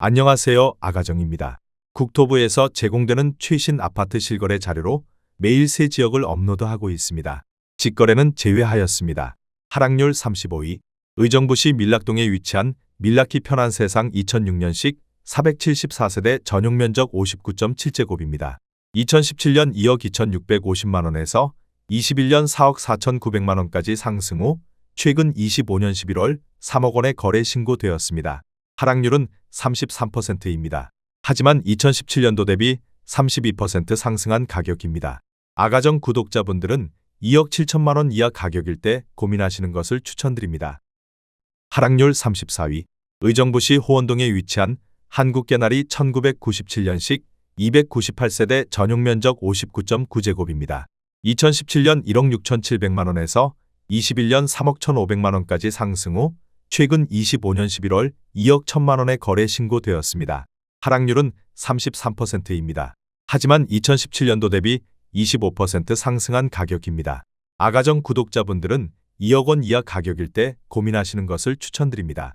안녕하세요. 아가정입니다. 국토부에서 제공되는 최신 아파트 실거래 자료로 매일 새 지역을 업로드하고 있습니다. 직거래는 제외하였습니다. 하락률 35위. 의정부시 밀락동에 위치한 밀락키 편안세상 2006년식 474세대 전용면적 59.7제곱입니다. 2017년 2억 2,650만원에서 21년 4억 4,900만원까지 상승 후 최근 25년 11월 3억 원에 거래 신고되었습니다. 하락률은 33%입니다. 하지만 2017년도 대비 32% 상승한 가격입니다. 아가정 구독자분들은 2억 7천만 원 이하 가격일 때 고민하시는 것을 추천드립니다. 하락률 34위. 의정부시 호원동에 위치한 한국개나리 1997년식 298세대 전용면적 59.9제곱입니다. 2017년 1억 6,700만원에서 21년 3억 1,500만원까지 상승 후 최근 25년 11월 2억 1천만원에 거래 신고되었습니다. 하락률은 33%입니다. 하지만 2017년도 대비 25% 상승한 가격입니다. 아가정 구독자분들은 2억 원 이하 가격일 때 고민하시는 것을 추천드립니다.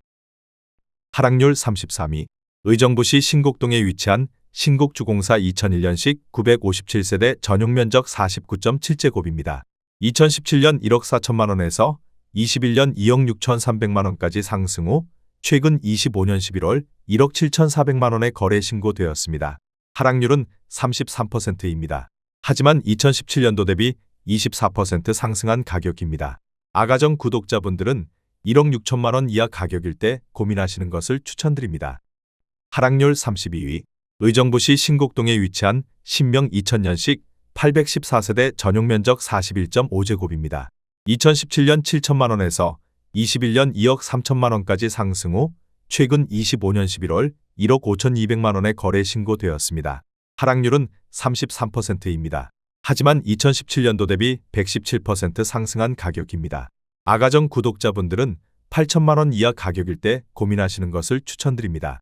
하락률 33위. 의정부시 신곡동에 위치한 신곡주공사 2001년식 957세대 전용면적 49.7제곱입니다. 2017년 1억 4천만원에서 21년 2억 6,300만원까지 상승 후 최근 25년 11월 1억 7,400만원에 거래 신고되었습니다. 하락률은 33%입니다. 하지만 2017년도 대비 24% 상승한 가격입니다. 아가정 구독자분들은 1억 6천만원 이하 가격일 때 고민하시는 것을 추천드립니다. 하락률 32위. 의정부시 신곡동에 위치한 신명 2000년식 814세대 전용면적 41.5제곱입니다. 2017년 7천만원에서 21년 2억 3천만원까지 상승 후 최근 25년 11월 1억 5,200만원에 거래 신고되었습니다. 하락률은 33%입니다. 하지만 2017년도 대비 117% 상승한 가격입니다. 아가정 구독자분들은 8천만원 이하 가격일 때 고민하시는 것을 추천드립니다.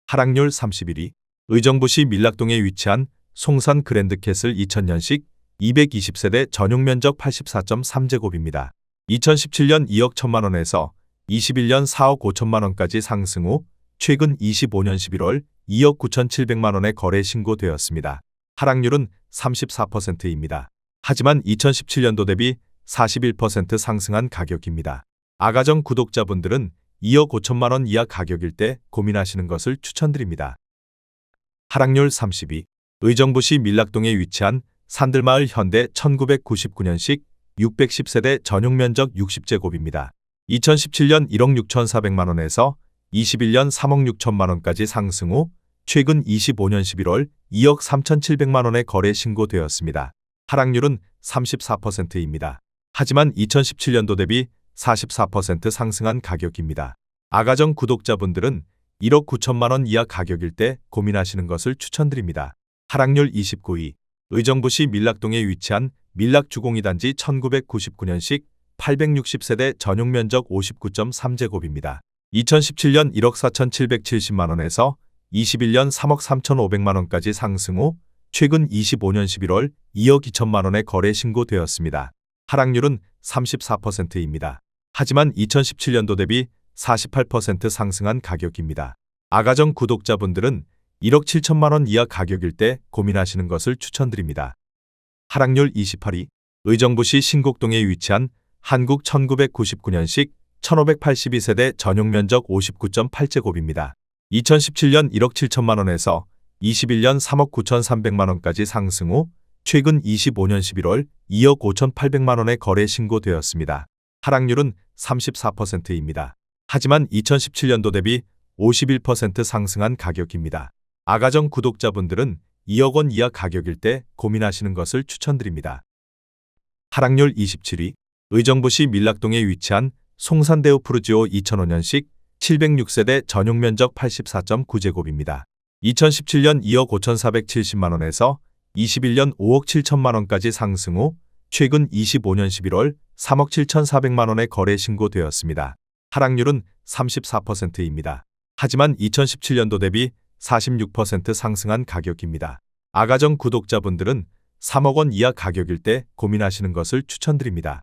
하락률 31위. 의정부시 밀락동에 위치한 송산 그랜드캐슬 2000년식 220세대 전용면적 84.3제곱입니다. 2017년 2억 1천만원에서 21년 4억 5천만원까지 상승 후 최근 25년 11월 2억 9,700만원에 거래 신고되었습니다. 하락률은 34%입니다. 하지만 2017년도 대비 41% 상승한 가격입니다. 아가정 구독자분들은 2억 5천만원 이하 가격일 때 고민하시는 것을 추천드립니다. 하락률 30위. 의정부시 밀락동에 위치한 산들마을 현대 1999년식 610세대 전용면적 60제곱입니다. 2017년 1억 6,400만원에서 21년 3억 6천만원까지 상승 후 최근 25년 11월 2억 3,700만원에 거래 신고되었습니다. 하락률은 34%입니다. 하지만 2017년도 대비 44% 상승한 가격입니다. 아가정 구독자분들은 1억 9천만원 이하 가격일 때 고민하시는 것을 추천드립니다. 하락률 29위. 의정부시 밀락동에 위치한 밀락주공이단지 1999년식 860세대 전용면적 59.3제곱입니다. 2017년 1억 4,770만원에서 21년 3억 3,500만원까지 상승 후 최근 25년 11월 2억 2천만원에 거래 신고되었습니다. 하락률은 34%입니다. 하지만 2017년도 대비 48% 상승한 가격입니다. 아가정 구독자분들은 1억 7천만원 이하 가격일 때 고민하시는 것을 추천드립니다. 하락률 28위. 의정부시 신곡동에 위치한 한국 1999년식 1582세대 전용면적 59.8제곱입니다. 2017년 1억 7천만원에서 21년 3억 9,300만원까지 상승 후 최근 25년 11월 2억 5,800만원에 거래 신고되었습니다. 하락률은 34%입니다. 하지만 2017년도 대비 51% 상승한 가격입니다. 아가정 구독자분들은 2억 원 이하 가격일 때 고민하시는 것을 추천드립니다. 하락률 27위. 의정부시 밀락동에 위치한 송산대우 푸르지오 2005년식 706세대 전용면적 84.9제곱입니다. 2017년 2억 5,470만원에서 21년 5억 7천만원까지 상승 후 최근 25년 11월 3억 7,400만원에 거래 신고되었습니다. 하락률은 34%입니다. 하지만 2017년도 대비 46% 상승한 가격입니다. 아가정 구독자분들은 3억 원 이하 가격일 때 고민하시는 것을 추천드립니다.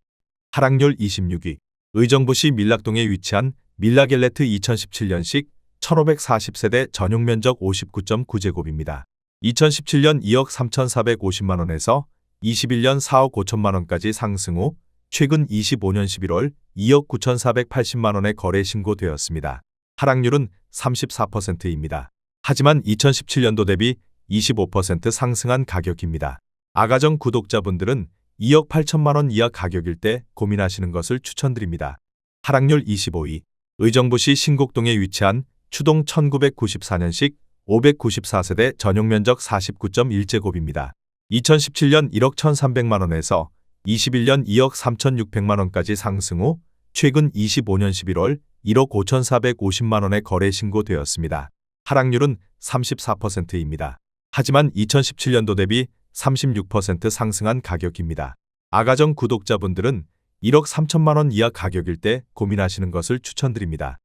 하락률 26위. 의정부시 밀락동에 위치한 밀라겔레트 2017년식 1540세대 전용 면적 59.9제곱입니다. 2017년 2억 3,450만 원에서 21년 4억 5천만 원까지 상승 후 최근 25년 11월 2억 9,480만 원에 거래 신고되었습니다. 하락률은 34%입니다. 하지만 2017년도 대비 25% 상승한 가격입니다. 아가정 구독자분들은 2억 8천만 원 이하 가격일 때 고민하시는 것을 추천드립니다. 하락률 25위. 의정부시 신곡동에 위치한 추동 1994년식 594세대 전용 면적 49.1제곱입니다. 2017년 1억 1,300만 원에서 21년 2억 3,600만 원까지 상승 후 최근 25년 11월 1억 5,450만 원에 거래 신고되었습니다. 하락률은 34%입니다. 하지만 2017년도 대비 36% 상승한 가격입니다. 아가정 구독자분들은 1억 3천만 원 이하 가격일 때 고민하시는 것을 추천드립니다.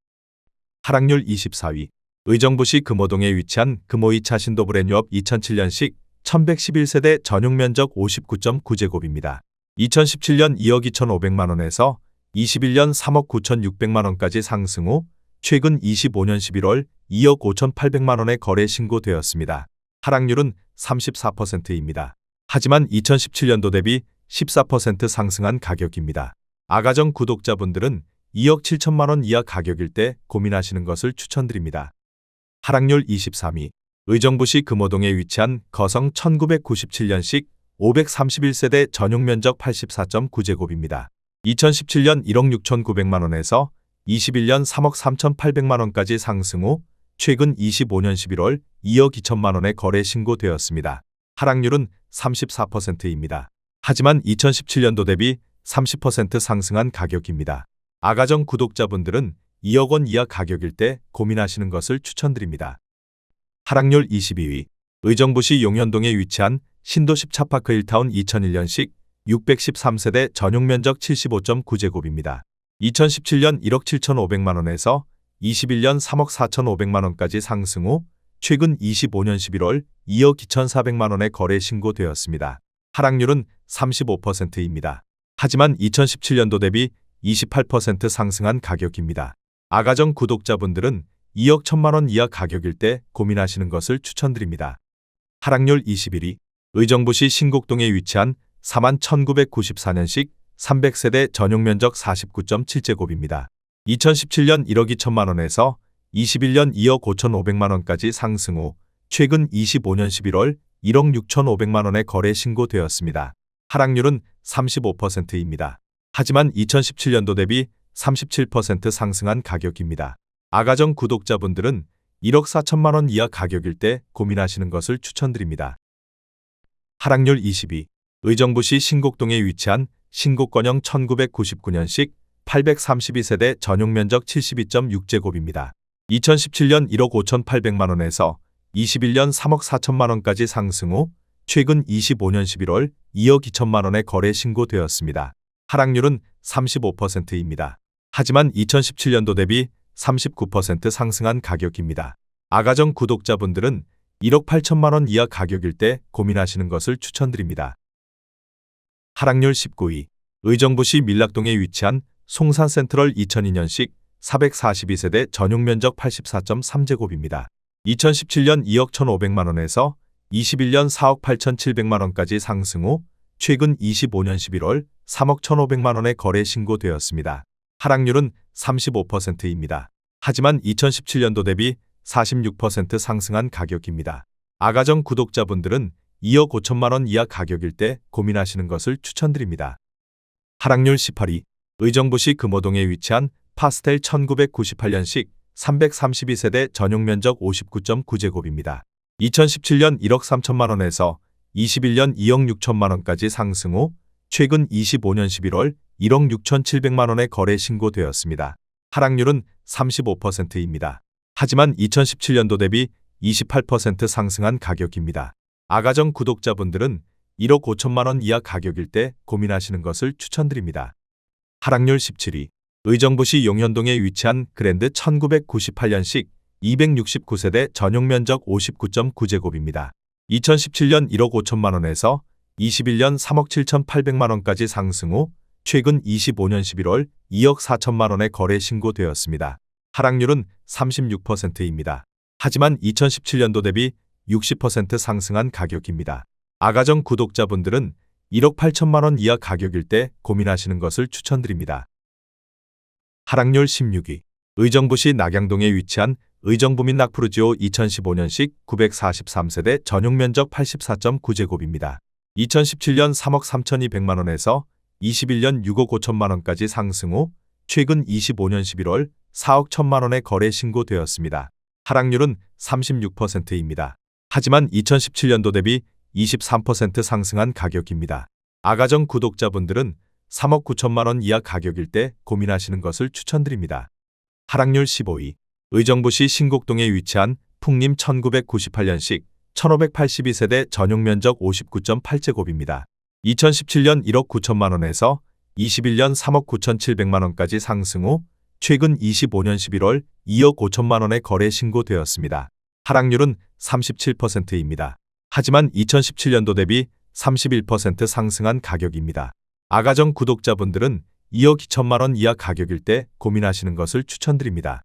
하락률 24위. 의정부시 금호동에 위치한 금호 2차 신도브랜유업 2007년식 1111세대 전용 면적 59.9제곱입니다. 2017년 2억 2,500만 원에서 21년 3억 9,600만 원까지 상승 후 최근 25년 11월 2억 5,800만 원에 거래 신고되었습니다. 하락률은 34%입니다. 하지만 2017년도 대비 14% 상승한 가격입니다. 아가정 구독자분들은 2억 7천만 원 이하 가격일 때 고민하시는 것을 추천드립니다. 하락률 23위. 의정부시 금호동에 위치한 거성 1997년식 531세대 전용 면적 84.9제곱입니다. 2017년 1억 6,900만 원에서 21년 3억 3,800만 원까지 상승 후 최근 25년 11월 2억 2천만 원에 거래 신고되었습니다. 하락률은 34%입니다. 하지만 2017년도 대비 30% 상승한 가격입니다. 아가정 구독자분들은 2억 원 이하 가격일 때 고민하시는 것을 추천드립니다. 하락률 22위. 의정부시 용현동에 위치한 신도십 차파크 1타운 2001년식 613세대 전용 면적 75.9제곱입니다. 2017년 1억 7,500만 원에서 21년 3억 4,500만 원까지 상승 후 최근 25년 11월 2억 2,400만 원에 거래 신고되었습니다. 하락률은 35%입니다. 하지만 2017년도 대비 28% 상승한 가격입니다. 아가정 구독자분들은 2억 1천만 원 이하 가격일 때 고민하시는 것을 추천드립니다. 하락률 21위. 의정부시 신곡동에 위치한 41,994년식 300세대 전용 면적 49.7제곱입니다. 2017년 1억 2천만 원에서 21년 2억 5,500만 원까지 상승 후 최근 25년 11월 1억 6,500만 원에 거래 신고되었습니다. 하락률은 35%입니다. 하지만 2017년도 대비 37% 상승한 가격입니다. 아가정 구독자분들은 1억 4천만 원 이하 가격일 때 고민하시는 것을 추천드립니다. 하락률 22. 의정부시 신곡동에 위치한 신곡건영 1999년식 832세대 전용 면적 72.6제곱입니다. 2017년 1억 5,800만 원에서 21년 3억 4천만 원까지 상승 후 최근 25년 11월 2억 2천만 원에 거래 신고되었습니다. 하락률은 35%입니다. 하지만 2017년도 대비 39% 상승한 가격입니다. 아가정 구독자분들은 1억 8천만 원 이하 가격일 때 고민하시는 것을 추천드립니다. 하락률 19위. 의정부시 밀락동에 위치한 송산 센트럴 2002년식 442세대 전용 면적 84.3제곱입니다. 2017년 2억 1,500만 원에서 21년 4억 8,700만 원까지 상승 후 최근 25년 11월 3억 1,500만 원에 거래 신고되었습니다. 하락률은 35%입니다. 하지만 2017년도 대비 46% 상승한 가격입니다. 아가정 구독자분들은 2억 5천만 원 이하 가격일 때 고민하시는 것을 추천드립니다. 하락률 18위. 의정부시 금호동에 위치한 파스텔 1998년식 332세대 전용 면적 59.9제곱입니다. 2017년 1억 3천만 원에서 21년 2억 6천만 원까지 상승 후 최근 25년 11월 1억 6,700만 원에 거래 신고되었습니다. 하락률은 35%입니다. 하지만 2017년도 대비 28% 상승한 가격입니다. 아가정 구독자분들은 1억 5천만 원 이하 가격일 때 고민하시는 것을 추천드립니다. 하락률 17위. 의정부시 용현동에 위치한 그랜드 1998년식 269세대 전용 면적 59.9제곱입니다. 2017년 1억 5천만 원에서 21년 3억 7,800만 원까지 상승 후 최근 25년 11월 2억 4천만 원에 거래 신고되었습니다. 하락률은 36%입니다. 하지만 2017년도 대비 60% 상승한 가격입니다. 아가정 구독자분들은 1억 8천만 원 이하 가격일 때 고민하시는 것을 추천드립니다. 하락률 16위. 의정부시 낙양동에 위치한 의정부민 낙푸르지오 2015년식 943세대 전용 면적 84.9제곱입니다. 2017년 3억 3,200만 원에서 21년 6억 5천만 원까지 상승 후 최근 25년 11월 4억 1천만 원에 거래 신고되었습니다. 하락률은 36%입니다. 하지만 2017년도 대비 23% 상승한 가격입니다. 아가정 구독자분들은 3억 9천만 원 이하 가격일 때 고민하시는 것을 추천드립니다. 하락률 15위. 의정부시 신곡동에 위치한 풍림 1998년식 1582세대 전용 면적 59.8제곱입니다. 2017년 1억 9천만 원에서 21년 3억 9천7백만 원까지 상승 후 최근 25년 11월 2억 5천만 원에 거래 신고되었습니다. 하락률은 37%입니다. 하지만 2017년도 대비 31% 상승한 가격입니다. 아가정 구독자분들은 2억 2천만 원 이하 가격일 때 고민하시는 것을 추천드립니다.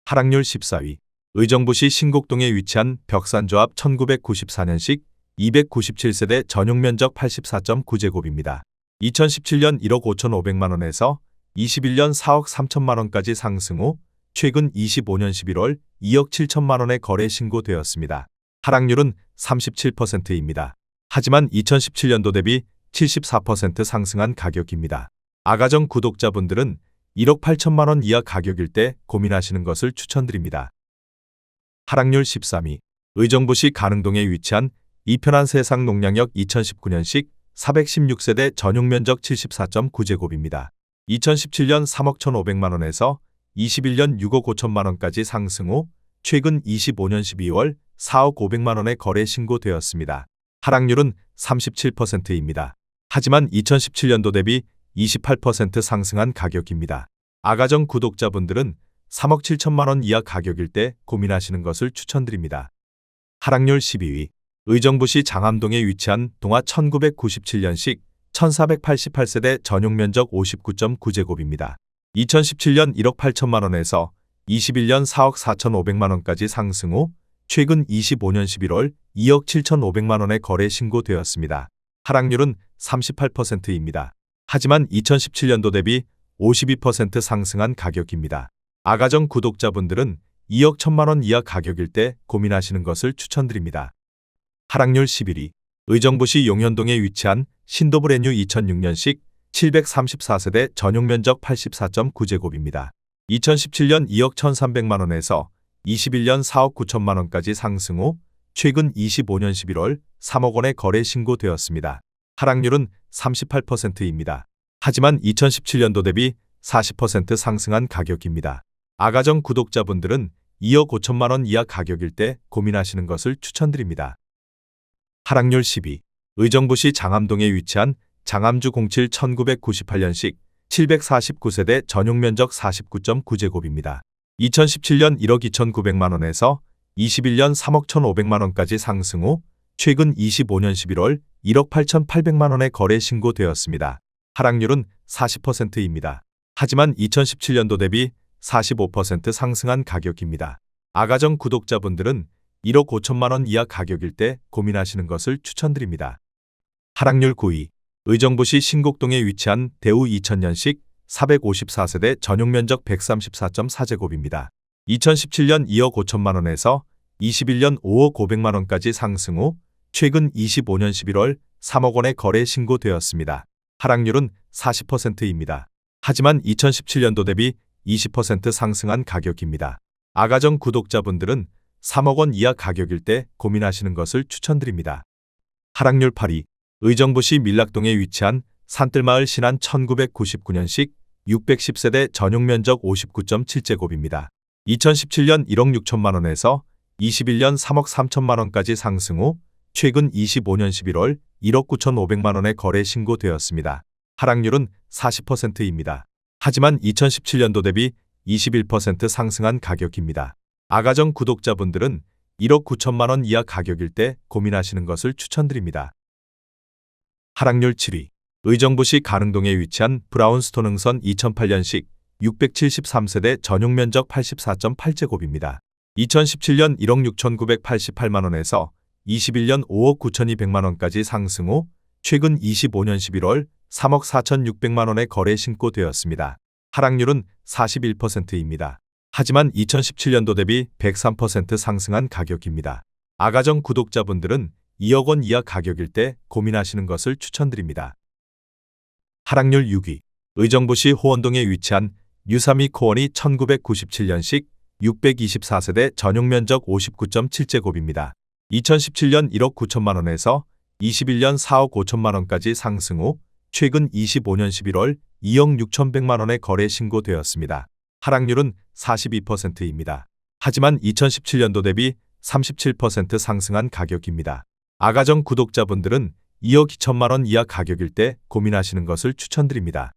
하락률 14위. 의정부시 신곡동에 위치한 벽산조합 1994년식 297세대 전용 면적 84.9제곱입니다. 2017년 1억 5천5백만 원에서 21년 4억 3천만 원까지 상승 후 최근 25년 11월 2억 7천만 원에 거래 신고되었습니다. 하락률은 37%입니다. 하지만 2017년도 대비 74% 상승한 가격입니다. 아가정 구독자분들은 1억 8천만 원 이하 가격일 때 고민하시는 것을 추천드립니다. 하락률 13위. 의정부시 가능동에 위치한 이편한 세상 농량역 2019년식 416세대 전용 면적 74.9제곱입니다. 2017년 3억 1,500만 원에서 21년 6억 5천만 원까지 상승 후 최근 25년 12월 4억 5백만 원에 거래 신고되었습니다. 하락률은 37%입니다. 하지만 2017년도 대비 28% 상승한 가격입니다. 아가정 구독자분들은 3억 7천만 원 이하 가격일 때 고민하시는 것을 추천드립니다. 하락률 12위. 의정부시 장암동에 위치한 동화 1997년식 1488세대 전용 면적 59.9제곱입니다. 2017년 1억 8천만 원에서 21년 4억 4천5백만 원까지 상승 후 최근 25년 11월 2억 7천5백만 원에 거래 신고되었습니다. 하락률은 38%입니다. 하지만 2017년도 대비 52% 상승한 가격입니다. 아가정 구독자분들은 2억 1천만 원 이하 가격일 때 고민하시는 것을 추천드립니다. 하락률 11위. 의정부시 용현동에 위치한 신도브레뉴 2006년식 734세대 전용 면적 84.9제곱입니다. 2017년 2억 1,300만 원에서 21년 4억 9천만 원까지 상승 후 최근 25년 11월 3억 원에 거래 신고되었습니다. 하락률은 38%입니다. 하지만 2017년도 대비 40% 상승한 가격입니다. 아가정 구독자분들은 2억 5천만 원 이하 가격일 때 고민하시는 것을 추천드립니다. 하락률 10위. 의정부시 장암동에 위치한 장암주 07 1998년식 749세대 전용 면적 49.9제곱입니다. 2017년 1억 2,900만 원에서 21년 3억 1,500만 원까지 상승 후 최근 25년 11월 1억 8,800만 원에 거래 신고되었습니다. 하락률은 40%입니다. 하지만 2017년도 대비 45% 상승한 가격입니다. 아가정 구독자분들은 1억 5천만 원 이하 가격일 때 고민하시는 것을 추천드립니다. 하락률 9위. 의정부시 신곡동에 위치한 대우 2000년식 454세대 전용 면적 134.4제곱입니다. 2017년 2억 5천만 원에서 21년 5억 5백만 원까지 상승 후 최근 25년 11월 3억 원에 거래 신고되었습니다. 하락률은 40%입니다. 하지만 2017년도 대비 20% 상승한 가격입니다. 아가정 구독자분들은 3억 원 이하 가격일 때 고민하시는 것을 추천드립니다. 하락률 8위. 의정부시 밀락동에 위치한 산뜰마을 신안 1999년식 610세대 전용 면적 59.7제곱입니다. 2017년 1억 6천만 원에서 21년 3억 3천만 원까지 상승 후 최근 25년 11월 1억 9천5백만 원에 거래 신고되었습니다. 하락률은 40%입니다. 하지만 2017년도 대비 21% 상승한 가격입니다. 아가정 구독자분들은 1억 9천만 원 이하 가격일 때 고민하시는 것을 추천드립니다. 하락률 7위. 의정부시 가능동에 위치한 브라운스톤 흥선 2008년식 673세대 전용 면적 84.8제곱입니다. 2017년 1억 6,988만원에서 21년 5억 9,200만원까지 상승 후 최근 25년 11월 3억 4,600만원에 거래 신고되었습니다. 하락률은 41%입니다. 하지만 2017년도 대비 103% 상승한 가격입니다. 아가정 구독자분들은 2억 원 이하 가격일 때 고민하시는 것을 추천드립니다. 하락률 6위. 의정부시 호원동에 위치한 유삼이 코원이 1997년식 624세대 전용 면적 59.7제곱입니다. 2017년 1억 9천만원에서 21년 4억 5천만원까지 상승 후 최근 25년 11월 2억 6,100만원에 거래 신고되었습니다. 하락률은 42%입니다. 하지만 2017년도 대비 37% 상승한 가격입니다. 아가정 구독자분들은 2억 2천만원 이하 가격일 때 고민하시는 것을 추천드립니다.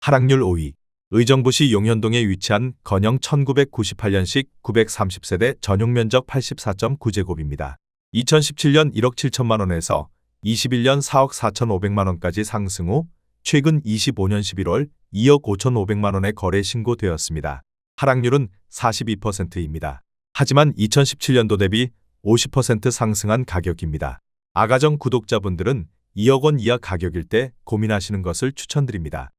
하락률 5위. 의정부시 용현동에 위치한 건영 1998년식 930세대 전용 면적 84.9제곱입니다. 2017년 1억 7천만원에서 21년 4억 4,500만원까지 상승 후 최근 25년 11월 2억 5,500만원에 거래 신고되었습니다. 하락률은 42%입니다. 하지만 2017년도 대비 50% 상승한 가격입니다. 아가정 구독자분들은 2억 원 이하 가격일 때 고민하시는 것을 추천드립니다.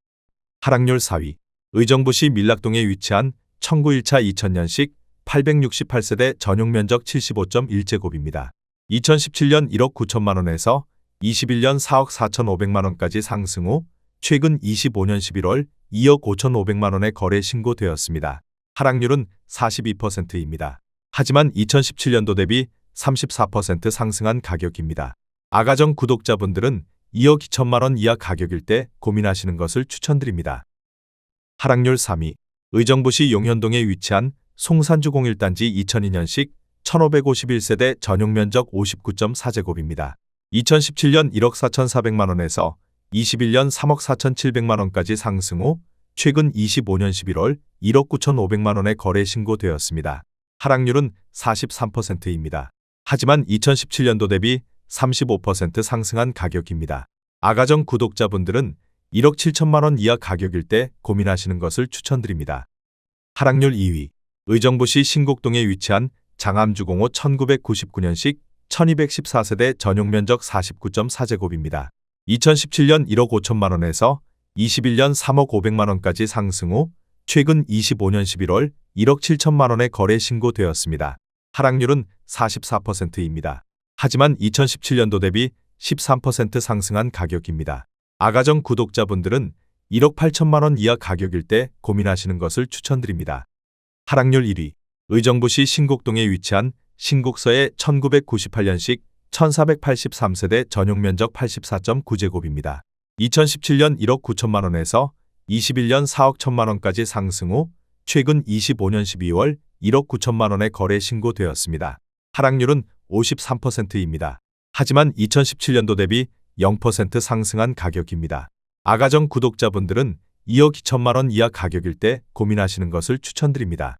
하락률 4위. 의정부시 밀락동에 위치한 1901차 2000년식 868세대 전용 면적 75.1제곱입니다. 2017년 1억 9천만원에서 21년 4억 4,500만원까지 상승 후 최근 25년 11월 2억 5,500만원에 거래 신고되었습니다. 하락률은 42%입니다. 하지만 2017년도 대비 34% 상승한 가격입니다. 아가정 구독자분들은 2억 2천만원 이하 가격일 때 고민하시는 것을 추천드립니다. 하락률 3위. 의정부시 용현동에 위치한 송산주 01단지 2002년식 1551세대 전용 면적 59.4제곱입니다. 2017년 1억 4,400만원에서 21년 3억 4,700만원까지 상승 후 최근 25년 11월 1억 9,500만원에 거래 신고되었습니다. 하락률은 43%입니다. 하지만 2017년도 대비 35% 상승한 가격입니다. 아가정 구독자분들은 1억 7천만원 이하 가격일 때 고민하시는 것을 추천드립니다. 하락률 2위. 의정부시 신곡동에 위치한 장암주공호 1999년식 1214세대 전용 면적 49.4제곱입니다. 2017년 1억 5천만원에서 21년 3억 500만원까지 상승 후 최근 25년 11월 1억 7천만원에 거래 신고되었습니다. 하락률은 44%입니다. 하지만 2017년도 대비 13% 상승한 가격입니다. 아가정 구독자분들은 1억 8천만원 이하 가격일 때 고민하시는 것을 추천드립니다. 하락률 1위. 의정부시 신곡동에 위치한 신곡서의 1998년식 1483세대 전용 면적 84.9제곱입니다. 2017년 1억 9천만원에서 21년 4억 1천만원까지 상승 후 최근 25년 12월 1억 9천만원에 거래 신고되었습니다. 하락률은 53%입니다. 하지만 2017년도 대비 0% 상승한 가격입니다. 아가정 구독자분들은 2억 2천만원 이하 가격일 때 고민하시는 것을 추천드립니다.